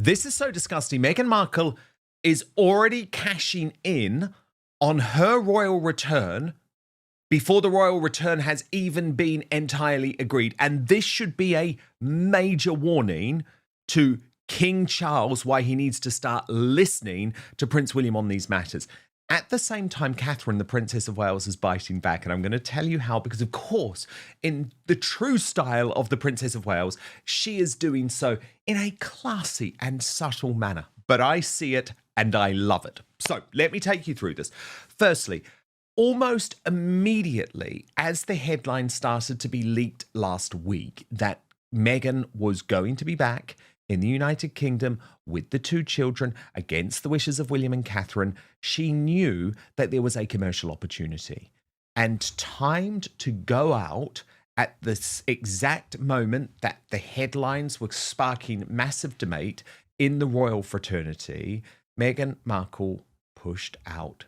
This is so disgusting. Meghan Markle is already cashing in on her royal return before the royal return has even been entirely agreed. And this should be a major warning to King Charles why he needs to start listening to Prince William on these matters. At the same time, Catherine, the Princess of Wales, is biting back. And I'm going to tell you how, because of course, in the true style of the Princess of Wales, she is doing so in a classy and subtle manner. But I see it and I love it. So let me take you through this. Firstly, almost immediately, as the headline started to be leaked last week that Meghan was going to be back in the United Kingdom with the two children against the wishes of William and Catherine, she knew that there was a commercial opportunity and timed to go out at this exact moment that the headlines were sparking massive debate in the royal fraternity. Meghan Markle pushed out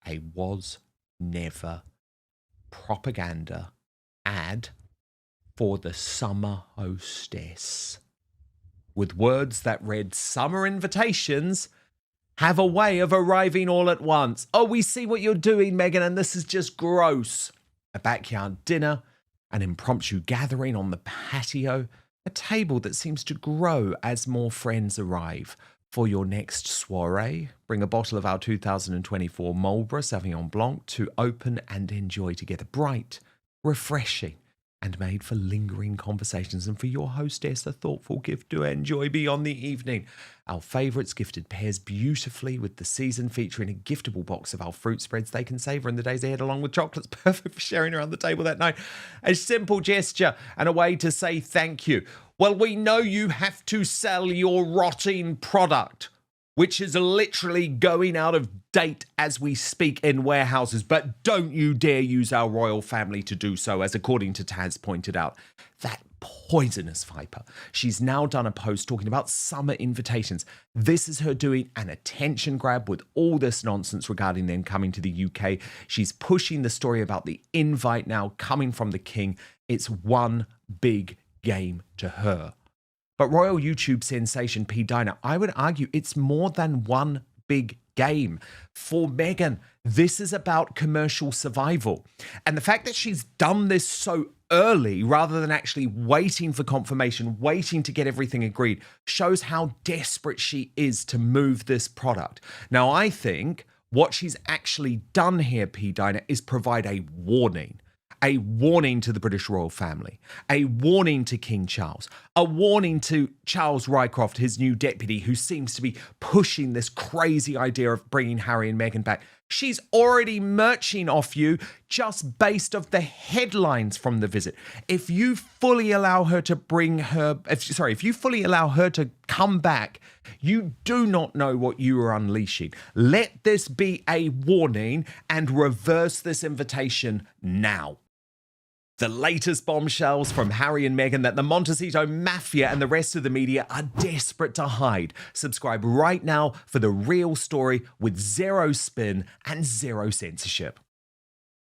a was never propaganda ad for the summer hostess, with words that read, "Summer invitations have a way of arriving all at once. Oh, we see what you're doing, Meghan, and this is just gross." A backyard dinner, an impromptu gathering on the patio, a table that seems to grow as more friends arrive. For your next soiree, bring a bottle of our 2024 Marlborough Sauvignon Blanc to open and enjoy together. Bright, refreshing, and made for lingering conversations. And for your hostess, a thoughtful gift to enjoy beyond the evening. Our favourites gifted pairs beautifully with the season, featuring a giftable box of our fruit spreads they can savour in the days ahead, along with chocolates, perfect for sharing around the table that night. A simple gesture and a way to say thank you. Well, we know you have to sell your rotting product, which is literally going out of date as we speak in warehouses. But don't you dare use our royal family to do so, as according to Taz pointed out. That poisonous viper. She's now done a post talking about summer invitations. This is her doing an attention grab with all this nonsense regarding them coming to the UK. She's pushing the story about the invite now coming from the king. It's one big game to her. But royal YouTube sensation P. Diner, I would argue it's more than one big game. For Meghan, this is about commercial survival. And the fact that she's done this so early rather than actually waiting for confirmation, waiting to get everything agreed, shows how desperate she is to move this product. Now, I think what she's actually done here, P. Diner, is provide a warning. A warning to the British royal family, a warning to King Charles, a warning to Charles Rycroft, his new deputy, who seems to be pushing this crazy idea of bringing Harry and Meghan back. She's already merching off you just based off the headlines from the visit. If you fully allow her to if you fully allow her to come back, you do not know what you are unleashing. Let this be a warning and reverse this invitation now. The latest bombshells from Harry and Meghan that the Montecito Mafia and the rest of the media are desperate to hide. Subscribe right now for the real story with zero spin and zero censorship.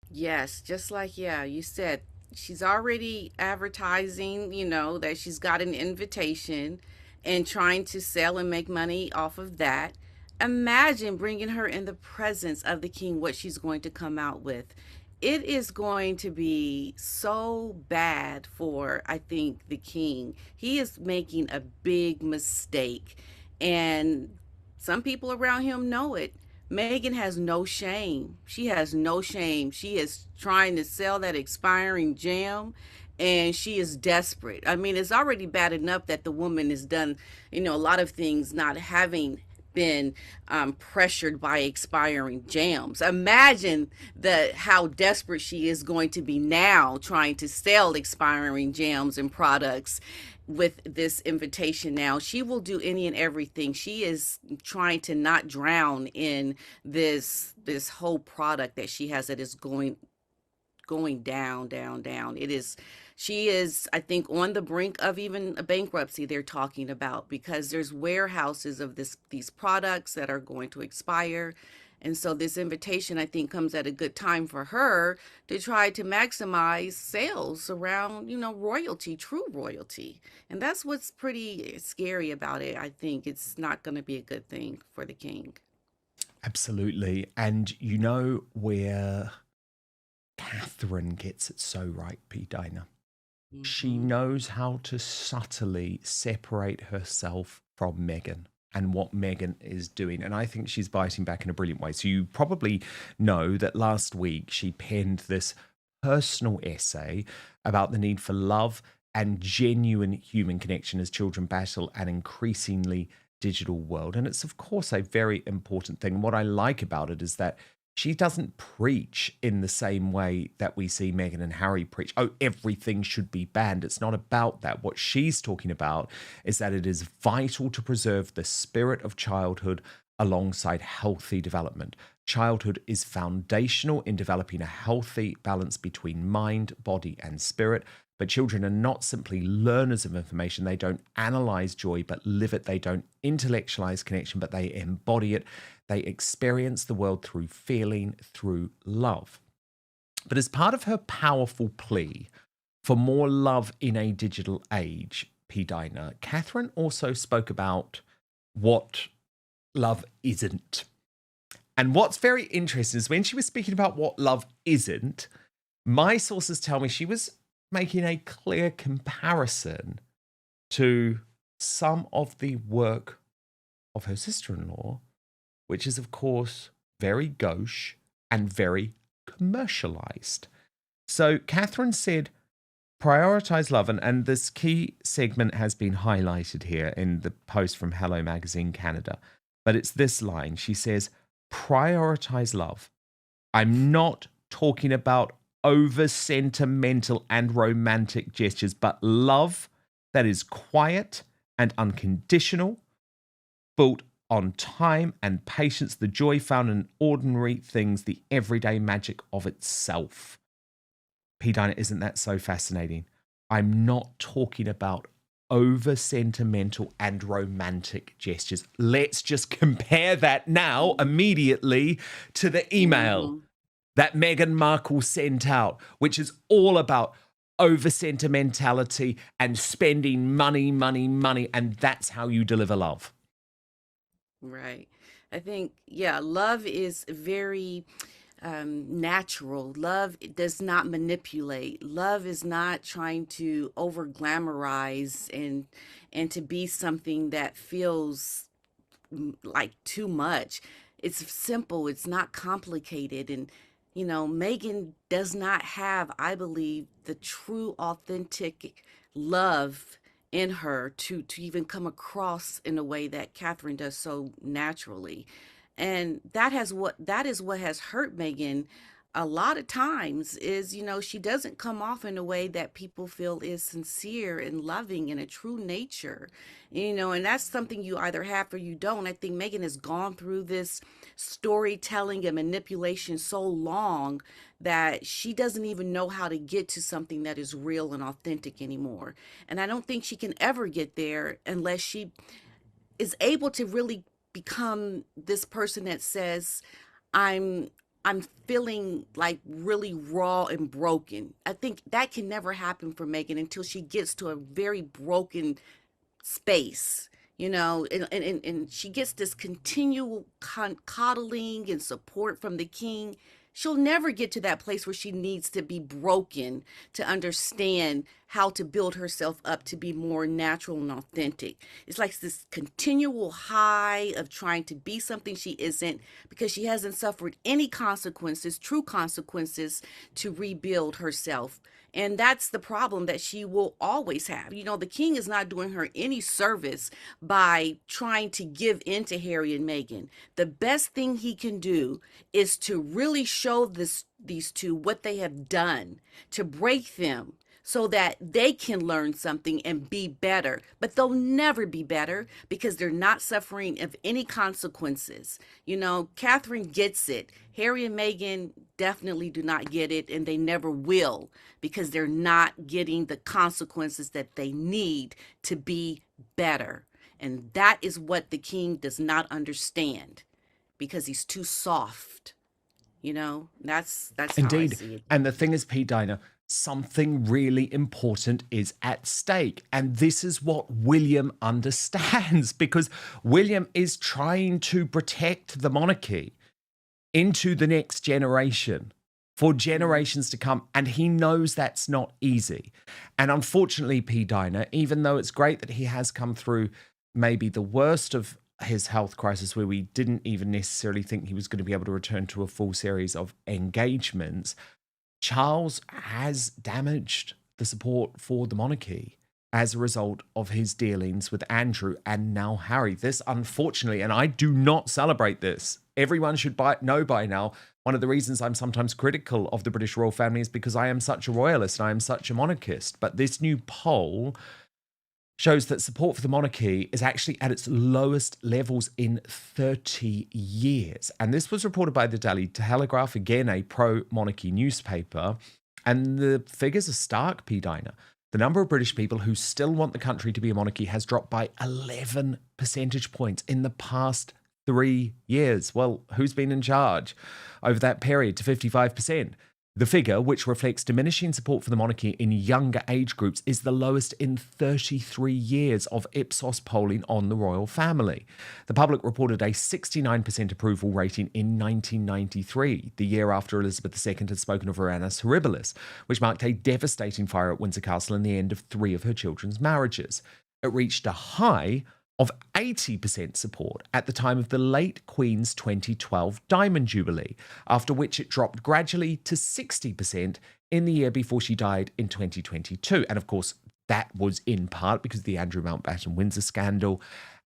Yes, just like, you said, she's already advertising, that she's got an invitation and trying to sell and make money off of that. Imagine bringing her in the presence of the king, what she's going to come out with. It is going to be so bad for, I think, the king. He is making a big mistake, and some people around him know it. Meghan has no shame. She has no shame. She is trying to sell that expiring gem, and she is desperate. I mean, it's already bad enough that the woman has done, a lot of things not having been pressured by expiring jams. Imagine how desperate she is going to be now, trying to sell expiring jams and products with this invitation. Now she will do any and everything. She is trying to not drown in this whole product that she has that is going down. She is, I think, on the brink of even a bankruptcy they're talking about, because there's warehouses of these products that are going to expire. And so this invitation, I think, comes at a good time for her to try to maximize sales around, royalty, true royalty. And that's what's pretty scary about it. I think it's not going to be a good thing for the king. Absolutely. And you know where Catherine gets it so right, P. Dinah? She Hmm. knows how to subtly separate herself from Meghan and what Meghan is doing. And I think she's biting back in a brilliant way. So you probably know that last week she penned this personal essay about the need for love and genuine human connection as children battle an increasingly digital world. And it's, of course, a very important thing. And what I like about it is that she doesn't preach in the same way that we see Meghan and Harry preach. Oh, everything should be banned. It's not about that. What she's talking about is that it is vital to preserve the spirit of childhood alongside healthy development. Childhood is foundational in developing a healthy balance between mind, body, and spirit. But children are not simply learners of information. They don't analyze joy, but live it. They don't intellectualize connection, but they embody it. They experience the world through feeling, through love. But as part of her powerful plea for more love in a digital age, P. Dinah, Catherine also spoke about what love isn't. And what's very interesting is when she was speaking about what love isn't, my sources tell me she was making a clear comparison to some of the work of her sister-in-law, which is, of course, very gauche and very commercialized. So Catherine said, prioritize love, and this key segment has been highlighted here in the post from Hello Magazine Canada. But it's this line. She says, prioritize love. I'm not talking about over sentimental and romantic gestures, but love that is quiet and unconditional, built on time and patience, the joy found in ordinary things, the everyday magic of itself. P. Dinah, isn't that so fascinating? I'm not talking about over sentimental and romantic gestures. Let's just compare that now immediately to the email Hmm. that Meghan Markle sent out, which is all about over sentimentality and spending money, money, money. And that's how you deliver love. Right. I think, yeah, love is very natural. Love does not manipulate. Love is not trying to over glamorize and to be something that feels like too much. It's simple. It's not complicated. And Megan does not have, I believe, the true, authentic love in her to even come across in a way that Catherine does so naturally. And that is what has hurt Megan a lot of times is, she doesn't come off in a way that people feel is sincere and loving and a true nature. And that's something you either have or you don't. I think Megan has gone through this storytelling and manipulation so long that she doesn't even know how to get to something that is real and authentic anymore. And I don't think she can ever get there unless she is able to really become this person that says, I'm I'm feeling like really raw and broken. I think that can never happen for Megan until she gets to a very broken space, and she gets this continual coddling and support from the king. She'll never get to that place where she needs to be broken to understand how to build herself up to be more natural and authentic. It's like this continual high of trying to be something she isn't because she hasn't suffered any consequences, true consequences, to rebuild herself. And that's the problem that she will always have. The king is not doing her any service by trying to give in to Harry and Meghan. The best thing he can do is to really show these two what they have done, to break them so that they can learn something and be better. But they'll never be better because they're not suffering of any consequences. Catherine gets it. Harry and Meghan definitely do not get it, and they never will because they're not getting the consequences that they need to be better. And that is what the king does not understand. because he's too soft. You know, that's how I Indeed. see it. And the thing is, P. Dina, something really important is at stake. And this is what William understands, because William is trying to protect the monarchy into the next generation, for generations to come. And he knows that's not easy. And unfortunately, P. Dina, even though it's great that he has come through maybe the worst of his health crisis, where we didn't even necessarily think he was going to be able to return to a full series of engagements, Charles has damaged the support for the monarchy as a result of his dealings with Andrew and now Harry. This, unfortunately, and I do not celebrate this, everyone should know by now, one of the reasons I'm sometimes critical of the British royal family is because I am such a royalist and I am such a monarchist. But this new poll shows that support for the monarchy is actually at its lowest levels in 30 years. And this was reported by the Daily Telegraph, again, a pro-monarchy newspaper. And the figures are stark, P. Dina. The number of British people who still want the country to be a monarchy has dropped by 11 percentage points in the past 3 years. Well, who's been in charge over that period? To 55%. The figure, which reflects diminishing support for the monarchy in younger age groups, is the lowest in 33 years of Ipsos polling on the royal family. The public reported a 69% approval rating in 1993, the year after Elizabeth II had spoken of her annus horribilis, which marked a devastating fire at Windsor Castle and the end of 3 of her children's marriages. It reached a high of 80% support at the time of the late Queen's 2012 Diamond Jubilee, after which it dropped gradually to 60% in the year before she died in 2022. And of course, that was in part because of the Andrew Mountbatten Windsor scandal,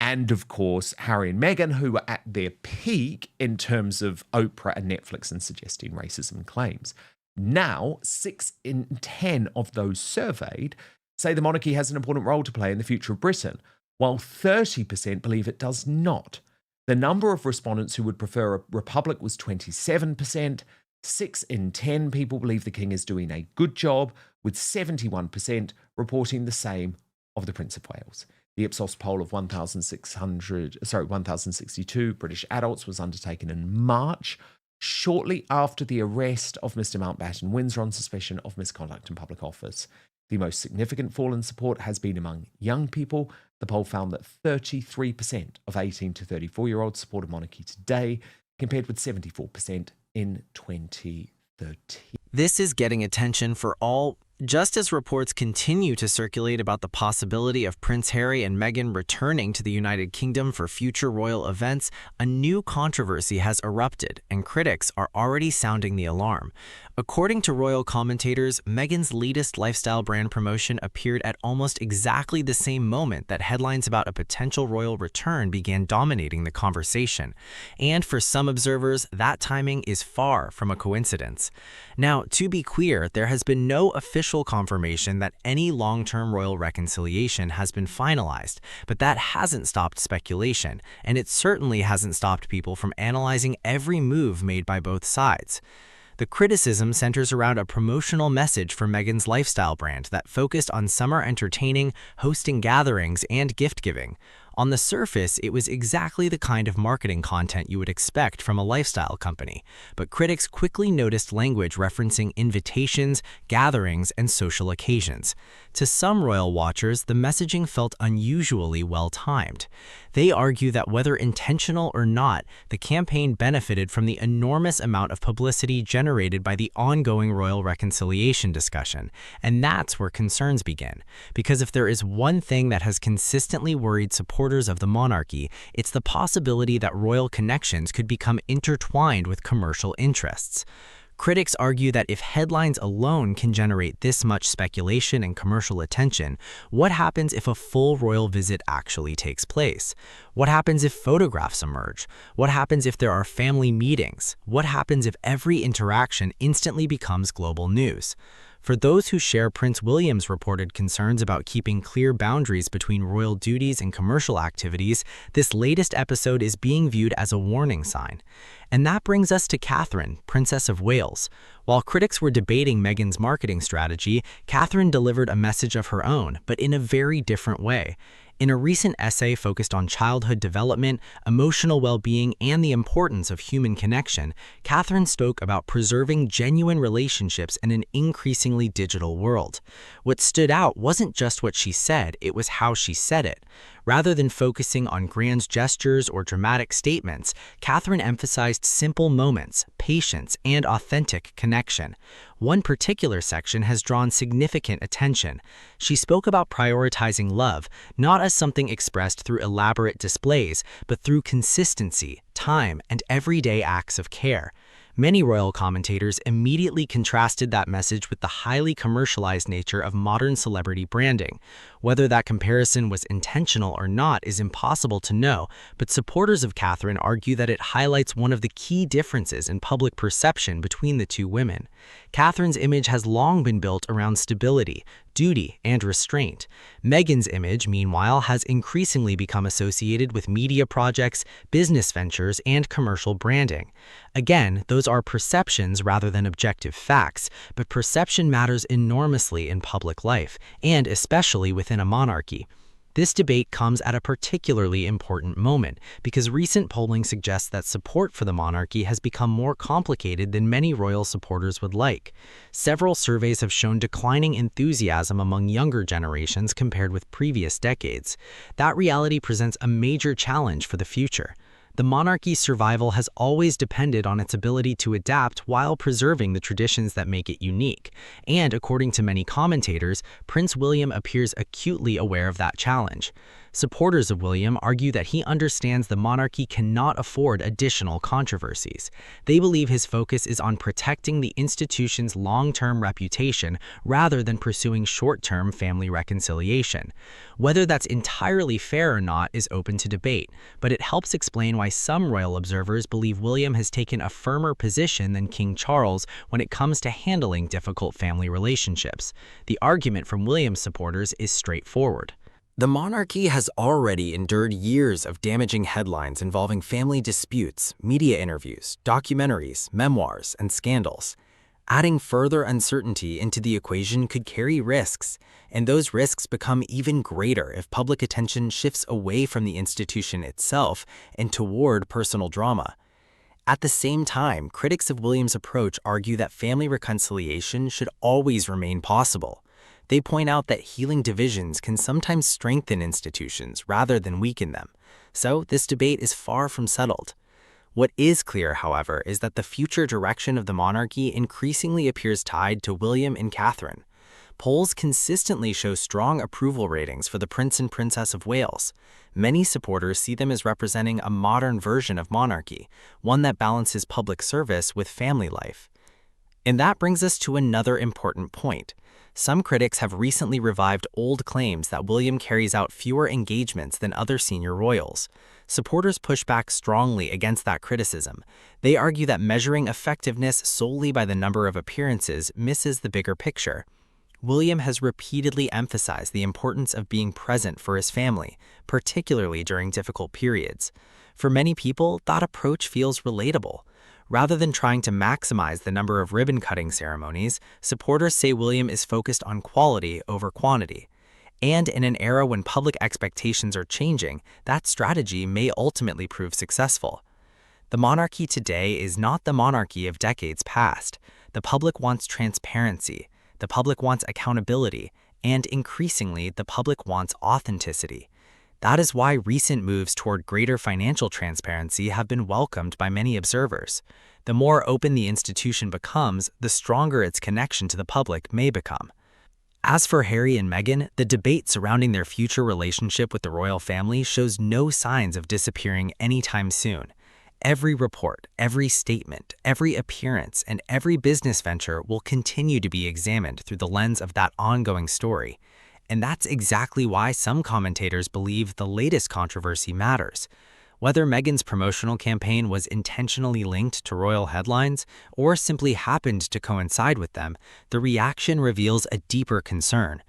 and of course, Harry and Meghan, who were at their peak in terms of Oprah and Netflix and suggesting racism claims. Now, 6 in 10 of those surveyed say the monarchy has an important role to play in the future of Britain, while 30% believe it does not. The number of respondents who would prefer a republic was 27%. 6 in 10 people believe the king is doing a good job, with 71% reporting the same of the Prince of Wales. The Ipsos poll of 1,062 British adults was undertaken in March, shortly after the arrest of Mr. Mountbatten Windsor on suspicion of misconduct in public office. The most significant fall in support has been among young people. The poll found that 33% of 18 to 34-year-olds supported monarchy today, compared with 74% in 2013. This is getting attention for all, just as reports continue to circulate about the possibility of Prince Harry and Meghan returning to the United Kingdom for future royal events. A new controversy has erupted, and critics are already sounding the alarm. According to royal commentators, Meghan's latest lifestyle brand promotion appeared at almost exactly the same moment that headlines about a potential royal return began dominating the conversation. And for some observers, that timing is far from a coincidence. Now, to be clear, there has been no official confirmation that any long-term royal reconciliation has been finalized, but that hasn't stopped speculation, and it certainly hasn't stopped people from analyzing every move made by both sides. The criticism centers around a promotional message for Meghan's lifestyle brand that focused on summer entertaining, hosting gatherings, and gift-giving. On the surface, it was exactly the kind of marketing content you would expect from a lifestyle company, but critics quickly noticed language referencing invitations, gatherings, and social occasions. To some royal watchers, the messaging felt unusually well-timed. They argue that whether intentional or not, the campaign benefited from the enormous amount of publicity generated by the ongoing royal reconciliation discussion, and that's where concerns begin. Because if there is one thing that has consistently worried supporters of the monarchy, it's the possibility that royal connections could become intertwined with commercial interests. Critics argue that if headlines alone can generate this much speculation and commercial attention, what happens if a full royal visit actually takes place? What happens if photographs emerge? What happens if there are family meetings? What happens if every interaction instantly becomes global news? For those who share Prince William's reported concerns about keeping clear boundaries between royal duties and commercial activities, this latest episode is being viewed as a warning sign. And that brings us to Catherine, Princess of Wales. While critics were debating Meghan's marketing strategy, Catherine delivered a message of her own, but in a very different way. In a recent essay focused on childhood development, emotional well-being, and the importance of human connection, Catherine spoke about preserving genuine relationships in an increasingly digital world. What stood out wasn't just what she said, it was how she said it. Rather than focusing on grand gestures or dramatic statements, Catherine emphasized simple moments, patience, and authentic connection. One particular section has drawn significant attention. She spoke about prioritizing love, not as something expressed through elaborate displays, but through consistency, time, and everyday acts of care. Many royal commentators immediately contrasted that message with the highly commercialized nature of modern celebrity branding. Whether that comparison was intentional or not is impossible to know, but supporters of Catherine argue that it highlights one of the key differences in public perception between the two women. Catherine's image has long been built around stability, duty, and restraint. Meghan's image, meanwhile, has increasingly become associated with media projects, business ventures, and commercial branding. Again, those are perceptions rather than objective facts, but perception matters enormously in public life, and especially within a monarchy. This debate comes at a particularly important moment because recent polling suggests that support for the monarchy has become more complicated than many royal supporters would like. Several surveys have shown declining enthusiasm among younger generations compared with previous decades. That reality presents a major challenge for the future. The monarchy's survival has always depended on its ability to adapt while preserving the traditions that make it unique. And according to many commentators, Prince William appears acutely aware of that challenge. Supporters of William argue that he understands the monarchy cannot afford additional controversies. They believe his focus is on protecting the institution's long-term reputation rather than pursuing short-term family reconciliation. Whether that's entirely fair or not is open to debate, but it helps explain why some royal observers believe William has taken a firmer position than King Charles when it comes to handling difficult family relationships. The argument from William's supporters is straightforward. The monarchy has already endured years of damaging headlines involving family disputes, media interviews, documentaries, memoirs, and scandals. Adding further uncertainty into the equation could carry risks, and those risks become even greater if public attention shifts away from the institution itself and toward personal drama. At the same time, critics of William's approach argue that family reconciliation should always remain possible. They point out that healing divisions can sometimes strengthen institutions rather than weaken them. So this debate is far from settled. What is clear, however, is that the future direction of the monarchy increasingly appears tied to William and Catherine. Polls consistently show strong approval ratings for the Prince and Princess of Wales. Many supporters see them as representing a modern version of monarchy, one that balances public service with family life. And that brings us to another important point. Some critics have recently revived old claims that William carries out fewer engagements than other senior royals. Supporters push back strongly against that criticism. They argue that measuring effectiveness solely by the number of appearances misses the bigger picture. William has repeatedly emphasized the importance of being present for his family, particularly during difficult periods. For many people, that approach feels relatable. Rather than trying to maximize the number of ribbon-cutting ceremonies, supporters say William is focused on quality over quantity. And in an era when public expectations are changing, that strategy may ultimately prove successful. The monarchy today is not the monarchy of decades past. The public wants transparency, the public wants accountability, and increasingly, the public wants authenticity. That is why recent moves toward greater financial transparency have been welcomed by many observers. The more open the institution becomes, the stronger its connection to the public may become. As for Harry and Meghan, the debate surrounding their future relationship with the royal family shows no signs of disappearing anytime soon. Every report, every statement, every appearance, and every business venture will continue to be examined through the lens of that ongoing story. And that's exactly why some commentators believe the latest controversy matters. Whether Meghan's promotional campaign was intentionally linked to royal headlines or simply happened to coincide with them, the reaction reveals a deeper concern.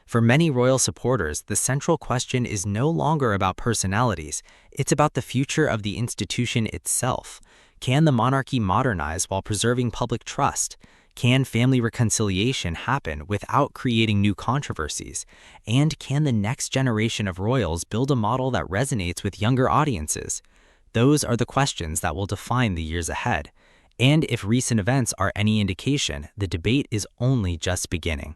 For many royal supporters, the central question is no longer about personalities, it's about the future of the institution itself. Can the monarchy modernize while preserving public trust? Can family reconciliation happen without creating new controversies? And can the next generation of royals build a model that resonates with younger audiences? Those are the questions that will define the years ahead. And if recent events are any indication, the debate is only just beginning.